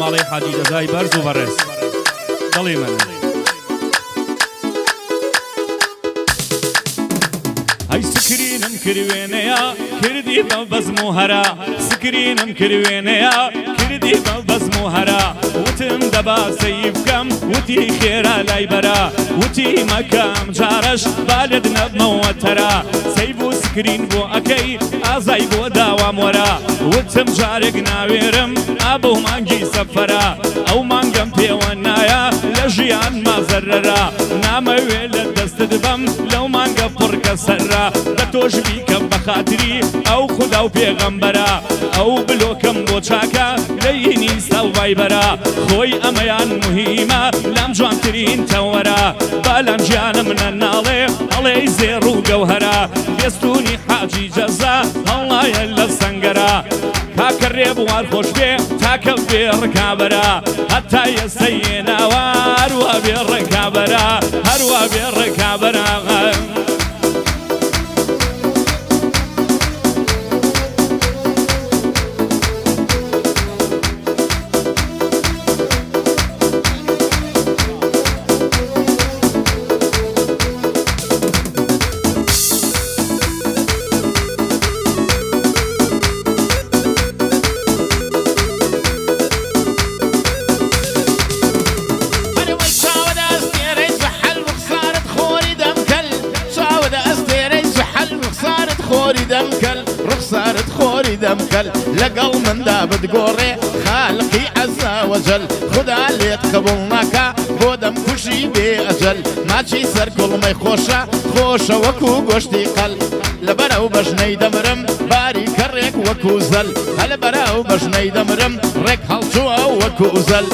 ساڵی حاجی جەزای بەرز و بەڕێز دڵی منە هەی سکرینم کروێنەیە کردی بە بەزم و هەرا سکرینم کروێنەیە کردی بە بەزم و هەرا وتم دەبا سەی بکەم وتی خێرا لای بەرا وتی مەکەم جارەش بالت نەبمەوە تەرا سەی بۆ سکرین بۆ ئەکەی ئازای بۆ داوام وەرا وتم جارێک ناوێرم ئابە و مانگی سەفەرا ئەو مانگەم پێوە نایە لە ژیان مازەرەرا نامەوێ لە دەستت بەم لەو مانگە پڕکە سەرا بە تۆش بیکەم بە خاتری ئەو خودا و پێغەمبەرە ئەو بلۆکەم بۆ چاکە لەینی سا و ڤایبەرە خۆی ئەمەیان مهمە لام جوانترین تەوەرە با لەم ژیانە منە ناڵێ هەڵێ زێڕ و گەوهەرە بێستونی حاجی جەزا هەڵایە لە سەنگەرە کاکە ڕێبوار خۆش بێ تاکە بێ ڕکابەرە هەتا ئێستەیە ناوە هەروە بێ ڕکابەرە هەروە بێ ڕکابەرە رخصارت خۆری دەمکەل لەگەڵ مندا بتگۆڕێ خالقی عەزا وەجەل خدا لێت قبوڵ ناکا بۆ دەمکوژی بێ ئەجەل ماچی سەر گوڵمەی خۆشە خۆشە وەکو گۆشتی قەل لەبەرەو بەژنەی دەمرم باری کەڕێک وەکو زەل هەلەبەرەو بەژنەی دەمرم ڕێک هەڵچووە وەکو زەل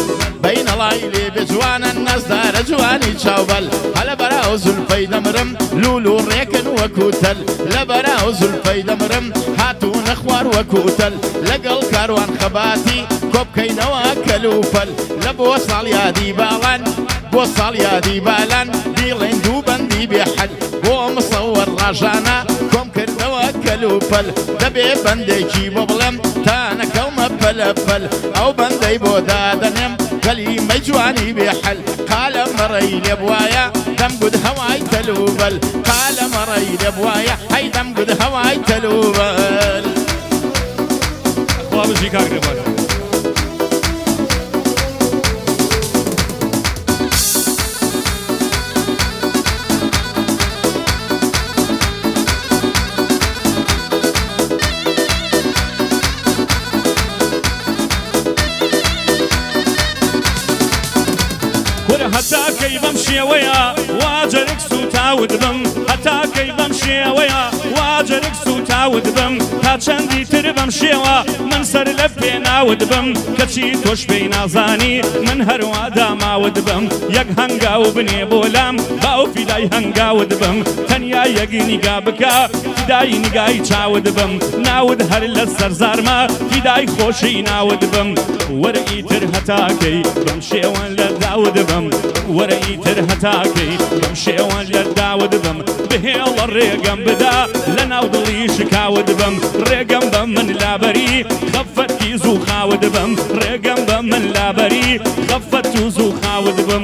بەینەڵای لێبێ جوانە نەزدارە جوانی چاوبەل هەلەبەرەو زولفەی دەمرم لولو ڕێکن وەکو تەل لەبەرەو زولفەی دەمرم هاتوونە خوار وەکو تەل لەگەڵ کاروان خەباتی کۆبکەینەوە کەلوپەل لە بۆ ساڵ یادی باڵان بۆ ساڵ یادی بالان بیڵێن دوو بەندی بێحەل بۆ مسەوەر ڕاژانە کۆم کردەوە کەلوپەل دەبێ بەندێکی بۆ بڵێم تا نەکەومە پەلەپەل ئەو بەندەی بۆ دادەنێم کەلیمەی جوانی بێحەل قالە مەڕەی لێ بوایە دەمگوت هەوای تەلوبەل قالە مەڕەی لێ بوایە هەی دەمگوت هەوای تەلوبەل خوا بژی کاک ڕێبوار هەتاکەی بەم شێوەیە واجەرێک سوتاوت بم هەتاکەی بەم شێوەیە واجەرێک سوتاوت بم تا چەندی تر بەم شێوە من سەر لە پێناوت بم کەچی تۆش پێی نازانی من هەروە داماوت بم یەک هەنگاو بنێ بۆ لام باو فیدای هەنگاوت بم تەنیا یەک نیگا بکە فیدای نیگای چاوت بم ناوت هەر لە سەرزارمە فیدای خۆشی ناوت بم وەرە ئیتر هەتاکەی بەم شێوە لە داوت بم وەرە ئیتر هەتاکەی بەم شێوە لە داوت بم بهێڵە ڕێگەم بدا لە ناو دڵی شکاوت بم ڕێگەم بە من لابەری خەفەتی زوو خاوت بم ڕێگەم بە من لابەری خەفەت و زوو خاوت بم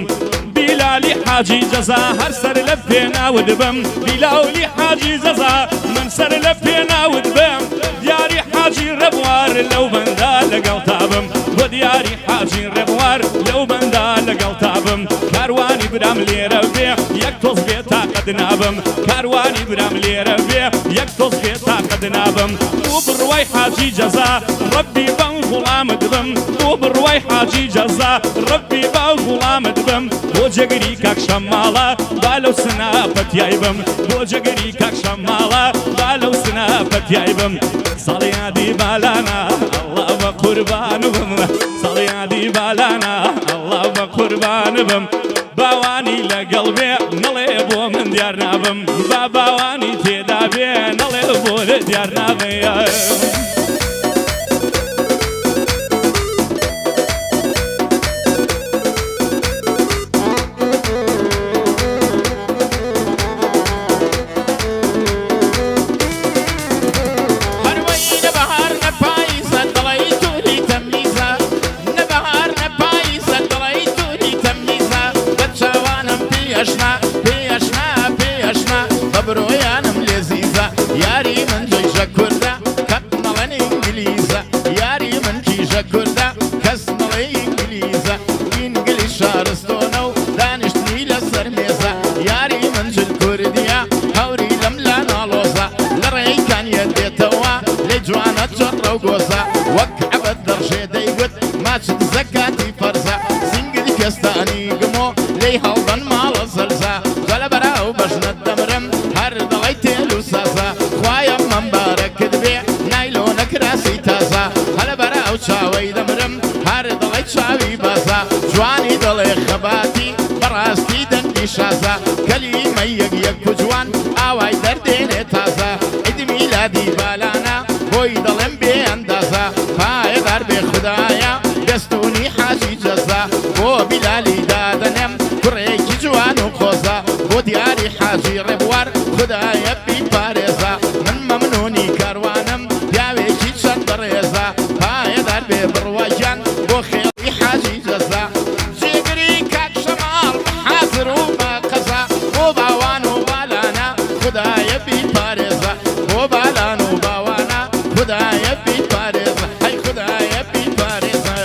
بیلالی حاجی جەزا هەر سەر لە پێناوت بم بیلالی حاجی جەزا من سەر لە پێناوت بم دیاری حاجی ڕێبوار لەو بەندا لەگەڵ تابم بۆ دیاری حاجی ڕێبوار لەو بەندا لەگەڵ تابم کاروانی برام لێرە بێ یەک تۆز بێ تاقەت نابم کاروانی برام لێرە بێ یەک تۆز بێ تاقەت نابم بۆ بڕوای حاجی جەزا ڕەبی بەم غوڵامت بم بۆ بڕوای حاجی جەزا ڕەبی بە غوڵامت بم بۆ جەگەری کاک شەماڵە با لەو سناپەتیای بم بۆ جەگەری کاک شەماڵە با لەو سناپەتیای بم ساڵی یادی بالانە ئەڵڵا بە قوربان بم ساڵی یادی بالانە ئەڵڵا بە قوربان بم باوانی لەگەڵ بێ نەڵێ بۆ من دیار نابم با باوانی تێدا بێ نەڵێ بۆ لە دیار نابێ دەی هەڵدەن ماڵە سەرزا جەلە بەراو بەژنت دەمرم هەر دەڵی تێل و سازا خوایە مەمبارەکت بێ نایلۆنە کراسی تازا هەلە بەراو چاوەی دەمرم هەر دەڵی چاوی بازا جوانی دەڵێ خەباتی بەڕاستی دەنگی شازا کەلیمە یەک یەک و جوان ئاوای دەردێنێ تازا عیدی میلادی بالانە بۆی دەڵێم بێ ئەندازا پایەدار بێ خودایە دەستوونی حاجی جەزا بۆ بیلالی دادەنێم کوڕێکی جوان و قۆزا بۆ دیاری حاجی ڕێبوار خودایە بیپارێزا من مەمنونی کاروانم پیاوێکی چەند بەڕێزا پایەدار بێ بڕواگیان بۆ خێڵی حاجی جەزا جێگری کاک شەماڵ حازر و بەقەزا بۆ باوان و بالانە خودایە بیپارێزا بۆ بالان و باوانە خودایە بیپارێزا هەی خودایە بیپارێزا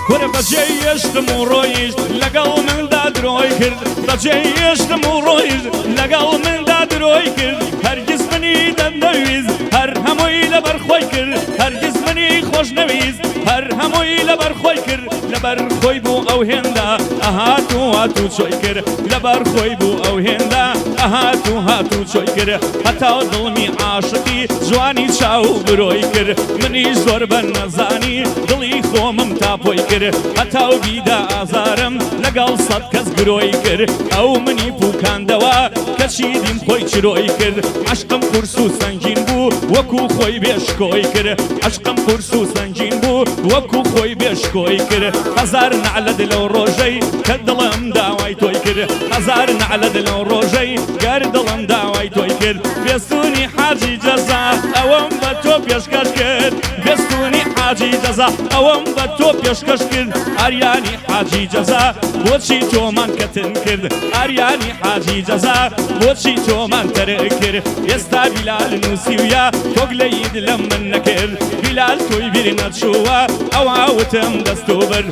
وەرە بەجێی هێشتم و ڕۆیشت لەگەڵ مندا درۆی کرد بەجێی هێشتم و ڕۆیشت لەگەڵ مندا درۆی کرد هەرگیز منی دەمنەویست هەر هەمووی لەبەر خۆی کرد هەرگیز منی خۆش نەویست هەر هەمووی لەبەر خۆی کرد لەبەر خۆی بوو ئەو هێندا ئەهات و هات و چۆی کرد لەبەر خۆی بوو ئەو هێندا ئەهات و هات و چۆی کرد هەتا دڵمی عاشقی جوانی چاو برۆی کرد منیش زۆر بە نەزانی دڵی خۆمم تاپۆی کرد هەتا و بیدا ئازارم لەگەڵ سەد کەس گرۆی کرد ئەو منی پووکاندەوە کەچی دیم خۆی چرۆی کرد عشقم قورس و سەنگین بوو وەکو خۆی بێشکۆی کرد عشقم قورس و سەنگین بوو وەکو خۆی بێشکۆی کرد هەزار نەعلەد لەو ڕۆژەی کە دڵم داوای تۆی کرد هەزار نەعلەد لەو ڕۆژەی گەر دڵم داوای تۆی کرد بێستوونی حاجی جەزا ئەوەم بە تۆ پێشکەش کرد بێستوونی حاجی جەزا ئەوەم بە تۆ پێشکەش کرد ئاریانی حاجی جەزا بۆچی تۆمان کەتن کرد ئاریانی حاجی جەزا بۆچی تۆمان تەرک کرد ئێستا بیلال نووسیویە تۆک لە یید لەم من نەکرد بیلال تۆی بیر نەچووە ئەوا وتم دەستۆ بەر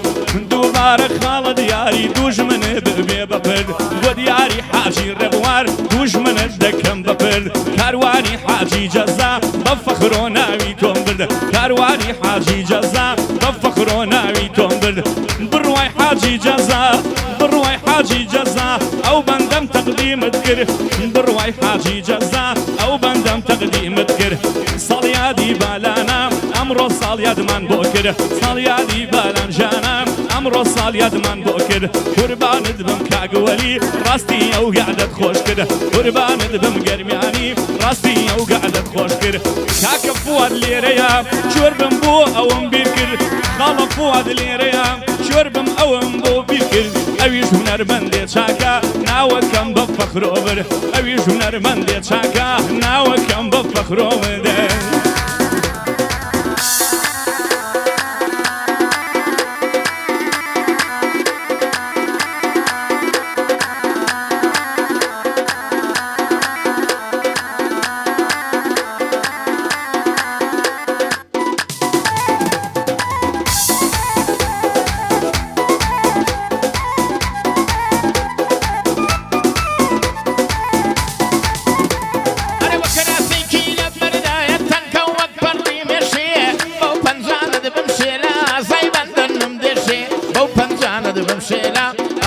دووبارە خاڵە دیاری دوژمنت بێ بەپرد بۆ دیاری حاجی ڕێبوار دوژمنت دەکەم بەپرد کاروانی حاجی جەزا بە فەخر و ناوی تۆم برد کاروانی حاجی جەزا بە فەخر و ناوی تۆم برد بڕوای حاجی جەزا بڕوای حاجی جەزا ئەو بەندەم تەقدیمت کرد بڕوای حاجی جەزا ئەو بەندەم تەقدیمت کرد ساڵیادی بالانە ئەمڕۆ ساڵیادمان بۆ کرد ساڵیادی بالان ژانە ئەمڕۆ ساڵیادمان بۆ کرد قوربانت بم کاگوەلی ڕاستی ئەو گەعدەت خۆش کرد قوربانت بم گەرمیانی ڕاستی ئەو گەعدەت خۆش کرد کاکە فواد لێرەیە جۆر بم بۆ ئەوم بیر کرد خاڵە فواد لێرەیە جۆر بم ئەوم بۆ بیر کرد ئەویش هونەرمەندێ چاکە ناوەکەم بە فەخرۆ بر ئەویش هونەرمەندێ چاکە ناوەکەم بە فەخرۆ بدە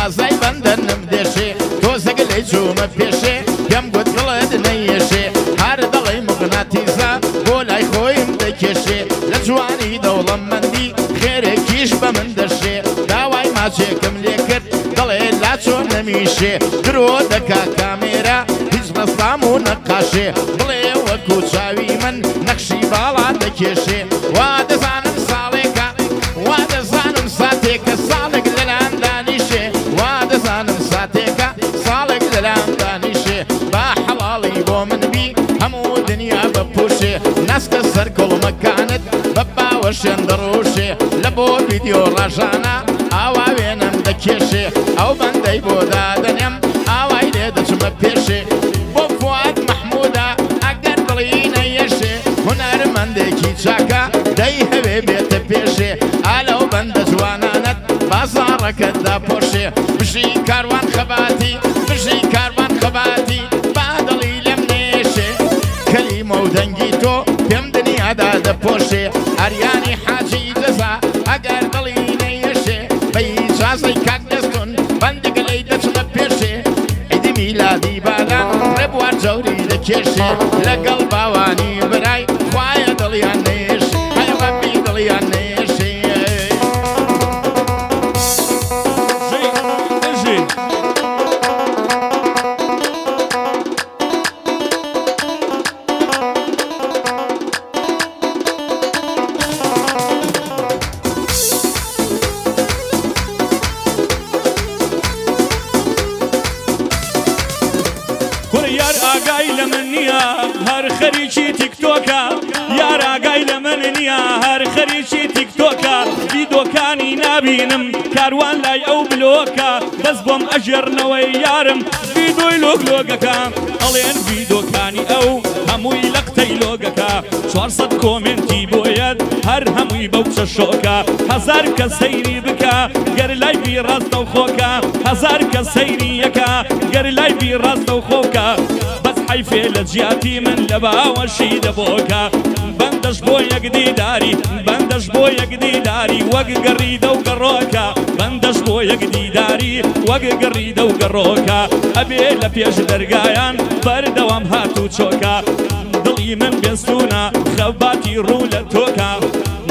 ئازای بەندەنم دێشێ تۆزەک لەی جوومە پێشێ پێم گوت دڵت نەیەشێ هەر دەڵێی مغناتیزە بۆ لای خۆیم دەکێشێ لە جوانی دەوڵەمەندی خێرێکیش بە من دەشێ داوای ماچێکم لێ کرد دەڵێ لا چۆن نەمیشێ درۆ دەکا کامێرە هیچ ڕستام و نەقاشێ بڵێ وەکو چاوی من نەخشی باڵا دەکێشێ وا دەزانم ساڵێکە وا دەزانم ساتێکە ساڵێک لەلام دانیشێ وا دەزانم ساتێکە ساڵێک لەلام دانیشێ با حەڵاڵی بۆ من بی هەموو دنیا بپوشێ ناسکە سەر کۆڵمەکانت بە باوەشێن دەڕۆشێ لە بۆ ڤیدیۆ ڕەژانە ئاوا وێنەم دەکێشێ ئەو بەندەی بۆ دادەنێم ئاوای لێ دەچمە پێشێ بۆ فواد مەحموودە ئەگەر دڵی نەیەشێ هونەرمەندێکی چاکە دەی هەوێ بێتە پێشێ ئالەو بەندە جوانانت بازاڕەکەتدا پۆشێ بژی کاروان خەباتی بژی کاروان خەباتی با دڵی لەم نێشێ کەلیمە و دەنگی تۆ پێم دنیادا دەپۆشێ ئەریانی حاجی جەزا ئەگەر دڵی نەیەشێ بە ئیجازەی کاک دەستون بەندگەلەی دەچمە پێشێ عیدی میلادی بادان ڕێبوار جەوری دەکێشێ لەگەڵ باوانی برای خوایە دڵیان نێشێ هەی ڕەبی دڵیان نێشێ یار ئاگای لە من نییە هەر خەریکی تیکتۆکە یار ئاگای لە من نییە هەر خەریکی تیکتۆکە ڤیدۆکانی نابینم کاروان لای ئەو بلۆکە بەس بۆم ئەژێڕنەوەی یارم ڤیدۆی لۆگلۆگەکە ئەڵێن ڤیدۆکانی ئەو هەمووی لە قتەی لۆگەکە 400 کۆمنتی بۆیەت هەر هەمووی بەو چەشۆکە هەزار کە سەیری بکە گەر لایڤی ڕاستە و خۆکە هەزار کە سەیری یەکە گەر لایڤی ڕاستە و خۆکە بەس حیفێ لە جیاتی من لە باوەشی دەبۆکە بەندەش بۆ یەکدیداری بەندەش بۆ یەکدیداری وەک گەڕیدە و گەڕۆکە بەندەش بۆ یەکدیداری وەک گەڕیدە و گەڕۆکە ئەبێ لە پێش دەرگایان بەردەوام هاتوو چۆکە دڵی من بێستونە خەباتی ڕوو لە تۆکە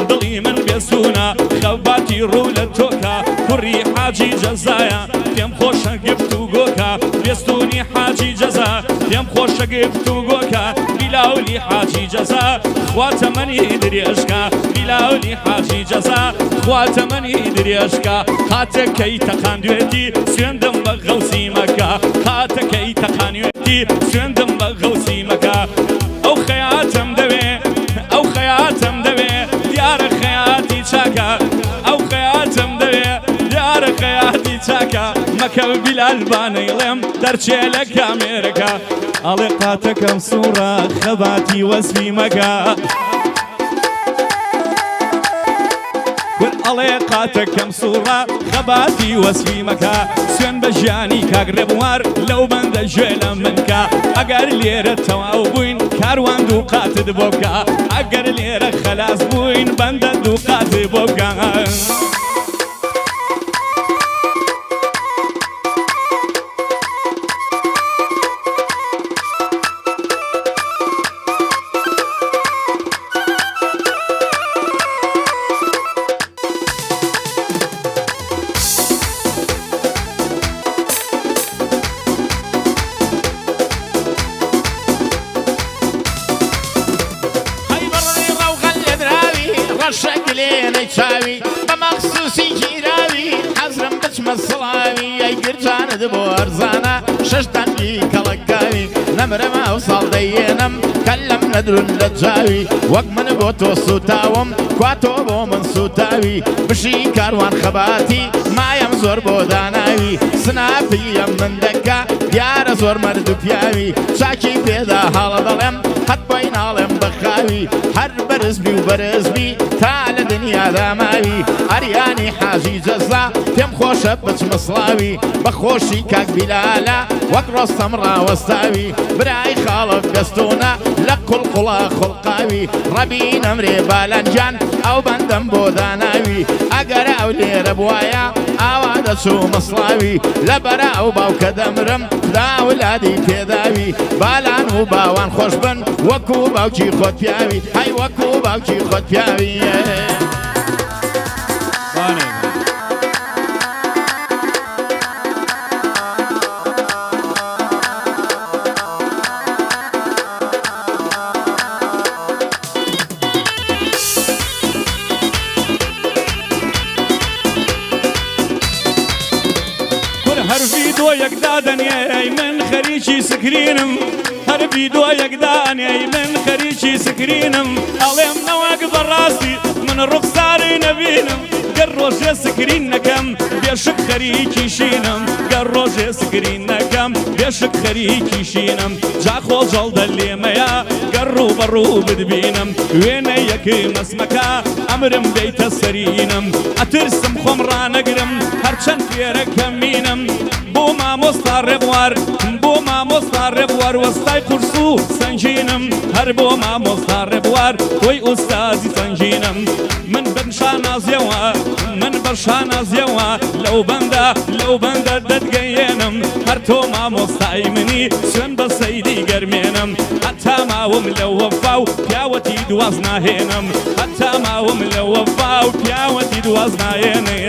دڵی من بێستونە خەباتی ڕوو لە تۆکە کوڕی حاجی جەزایە پێم خۆشە گفت و گۆکە بێستونی حاجی جەزا پێم خۆشە گفت و گۆکە بیلاولی حاجی جەزا خواتە منی درێژکە بیلاولی حاجی جەزا خواتە منی درێژکە قاتەکەی تەقاندوێتی سوێندم بە غەوسی مەکە قاتەکەی تەقانوێتی سوێندم بە غەوسی مەکە ئەو خەیاتم دەوێ ئەو خەیاتم دەوێ دیارە خەیاتی چاکە ئەو خەیاتم دەوێ دیارە خەیاتی چاکە مەکە بیلال بانەیڵێم دەرچێ لە کامێرەکە ئەڵێ قاتەکەم سوورە خەباتی وەسفی مەکە ئەڵێ قاتەکەم سوورە خەباتی وەسفی مەکە سوێن بە ژیانی کاک ڕێبوار لەو بەندە ژێ لە منکە ئەگەر لێرە تەواو بووین کاروان دوو قاتت بۆ بکە ئەگەر لێرە خەلاس بووین بەندە دوو قاتت بۆ بکە شەکلێنەی چاوی بە مەخسوسی گیراوی حەزرم بچمە سڵاوی ئەی گرجانت بۆ ئەرزانە شەش دەنگی کەڵەکاوی نەمرەمە ئەو ساڵ دەیێنم کەلەم نەدرون لە جاوی وەک من بۆ تۆ سوتاوم کوا تۆ بۆ من سوتاوی بشی کاروان خەباتی مایم زۆر بۆ داناوی سناپیم من دەکا دیارە زۆر مەرد و پیاوی چاکی پێدا هەڵە دەڵێم هەت بۆی ناڵێم بەخاوی هەر بەرزبی و بەرزبی تا لە دنیادا ماوی ئەریانی حاجی جەزا پێم خۆشە بچمە سڵاوی بەخۆشی کاک بیلالە وەک ڕۆستەم ڕاوەستاوی برای خاڵک دەستونە لە قوڵقوڵە خوڵقاوی ڕەبی نەمرێ بالەنجان ئەو بەندەم بۆ داناوی ئەگەرە ئەو لێرە بوایە ئاوا دەچوو مەسڵاوی لەبەرە ئەو باوکە دەمرم دا ولادی پێداوی بالان و باوان خۆش بن وەکو باوکی خۆت پیاوی هەی وەکو باوکی خۆت پیاوی هەر ڤیدۆ یەکدادەنێ من خەریکی سکرینم هەر ڤیدۆ یەکدانێ من خەریکی سکرینم ئەڵێم نەوەک بەڕاستی من ڕوخساری نەبینم گەر ڕۆژێ سکرین نەکەم بێشک خەریکیشینم گەر ڕۆژێ سکرین نەکەم بێشک خەریکیشینم جا خۆجەڵ دەلێمەیە گەر ڕوبەڕوو بدبینم وێنە یەکی مەسمەکە ئەمرم بیتە سەرینم ئەترسم خۆم ڕانەگرم هەرچەند فێرە کەمینم بۆ مامۆستا ڕێبوار بۆ مامۆستا ڕێبوار وەستای قورس و سەنگینم هەر بۆ مامۆستا ڕێبوار تۆی ئوستازی سەنگینم من بەرشانازیەوە من بەرشانازیەوە لەو بەندە دەتگەیێنم هەر تۆ مامۆستای منی سوێن بە سەیدی گەرمێنم هەتا ماوم لە وەفا و پیاوەتی دواز ناهێنم هەتا ماوم لە وەفا و پیاوەتی دواز ناهێنێ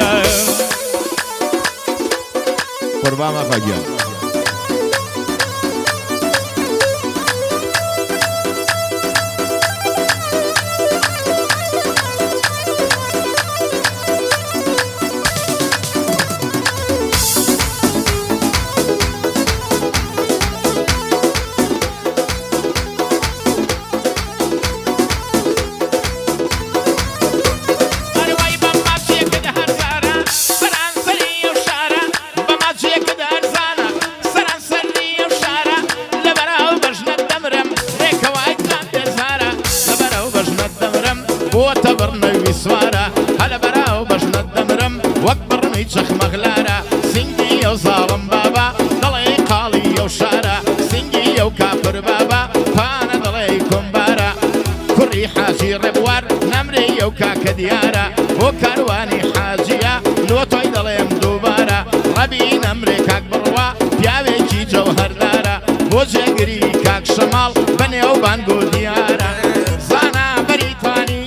قوربان ئاغاگیان سوارە هەلە بەراو بەژنە دەمرم وەک بڕنی چەخمەغلارە سینگی ئەو زاڵم بابا دەڵێ قاڵی ئەو شارە سینگی ئەو کافر بابا پانە دەڵێ کۆمبارە کوڕی حاجی ڕێبوار نەمرێ ئەو کاکە دیارە بۆ کاروانی حاجیە لۆ تۆی دەڵێم دووبارە ڕەبی نەمرێ کاک بڕوا پیاوێکی جەوهەردارە بۆ جێگری کاک شەماڵ بەنێو بانگ و دیارە زانا بەریتانی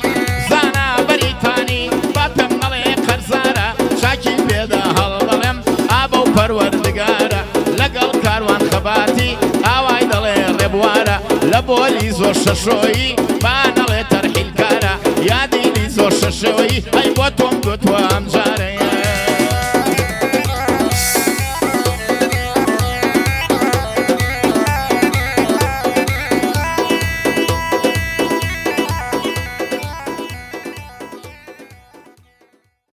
پەروەردگارە لەگەڵ کاروان خەباتی ئاوای دەڵێ ڕێبوارە لە بۆلی زۆر شەشۆیی با نەڵێ تەرحیلکارە یادی زۆر شەشەوەی ئەی بۆ تۆم گوتووە ئەمجا